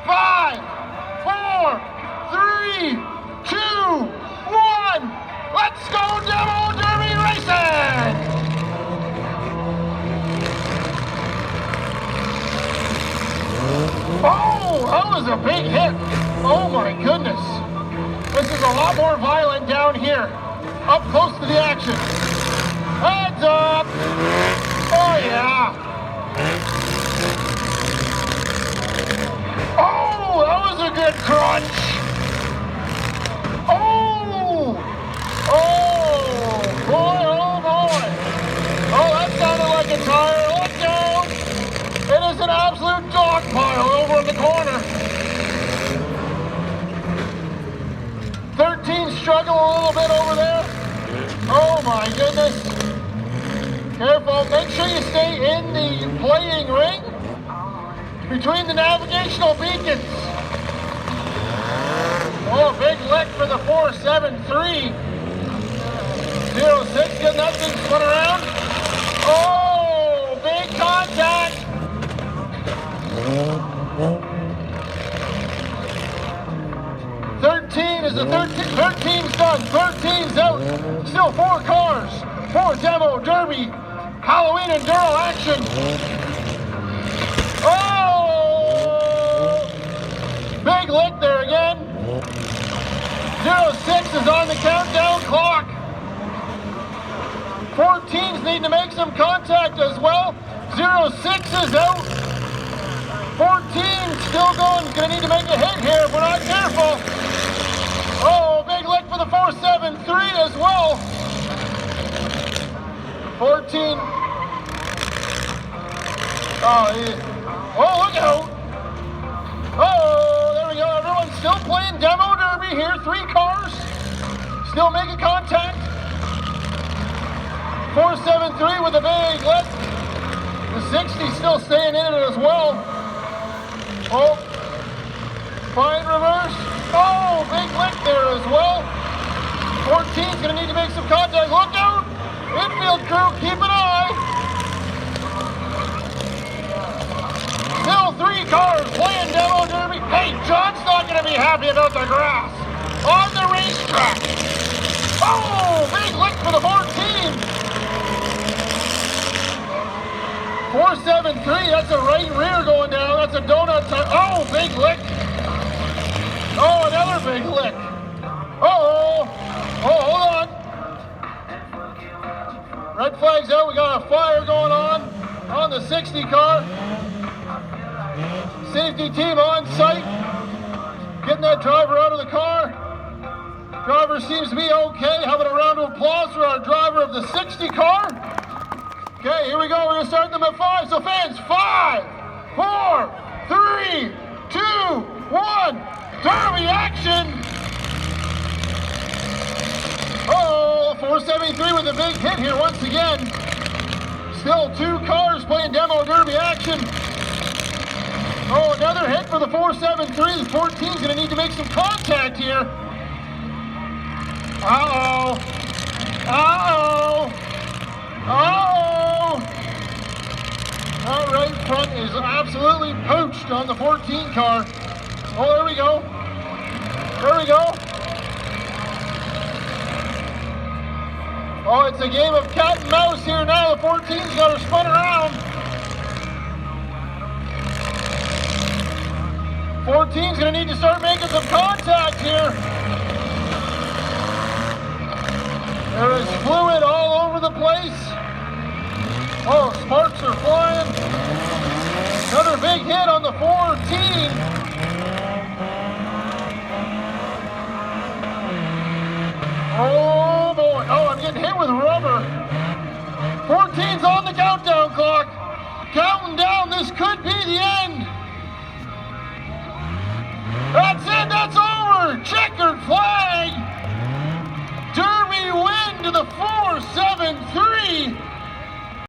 5, 4, 3, 2, 1. Let's go Demo Derby racing! Oh, that was a big hit. Oh my goodness. This is a lot more violent down here. Up close to the action. Heads up. Oh yeah. Oh, that was a good crunch. Oh. Oh boy, oh boy. Oh, that sounded like a tire. Look out. It is an absolute dog pile over in the corner. 13 struggle a little bit over there. Oh my goodness. Careful, make sure you stay in the playing ring between the navigational beacons. Oh, big lick for the 473. 06, getting that thing spun around. Oh, big contact. 13 is a 13's done. 13's out. Still 4 cars. 4 Demo Derby Halloween Enduro action. Oh! Big lick there again. 06 is on the countdown clock. 14's need to make some contact as well. 06 is out. 14 still going. Gonna need to make a hit here if we're not careful. Oh, big lick for the 473 as well. 14. Oh, look out. Oh, there we go. Everyone's still playing Demo Derby here. 3 cars. Still making contact. 473 with a big lick. The 60 still staying in it as well. Oh, fine reverse. Oh, big lick there as well. 14's gonna need to make some contact. Look out! Infield crew, keep an eye. Still 3 cars playing Demo Derby. Hey, John's not gonna be happy about the grass on the racetrack. Oh, big lick for the 14. 473, that's a right rear going down. That's a donut time. Oh, big lick. Oh, another big lick. Uh-oh. Oh, hold on. Red flag's out. We got a fire going on the 60 car. Safety team on site. Getting that driver out of the car. Driver seems to be okay. Having a round of applause for our driver of the 60 car. Okay, here we go. We're going to start them at 5. So fans, 5, 4, 3, 2, 1. Derby action. Oh, 473 with a big hit here once again. Still 2 cars playing Demo Derby action. Oh, another hit for the 473. The 14's going to need to make some contact here. Uh-oh. Uh-oh. Uh-oh. That right front is absolutely poached on the 14 car. Oh, there we go. There we go. Oh, it's a game of cat and mouse here now. The 14's got her spun around. 14's going to need to start making some contact here. There is fluid all over the place. Oh, sparks are flying. Another big hit on the 14. Oh boy. Oh, I'm getting hit with rubber. 14's on the countdown clock. Counting down. This could be the end.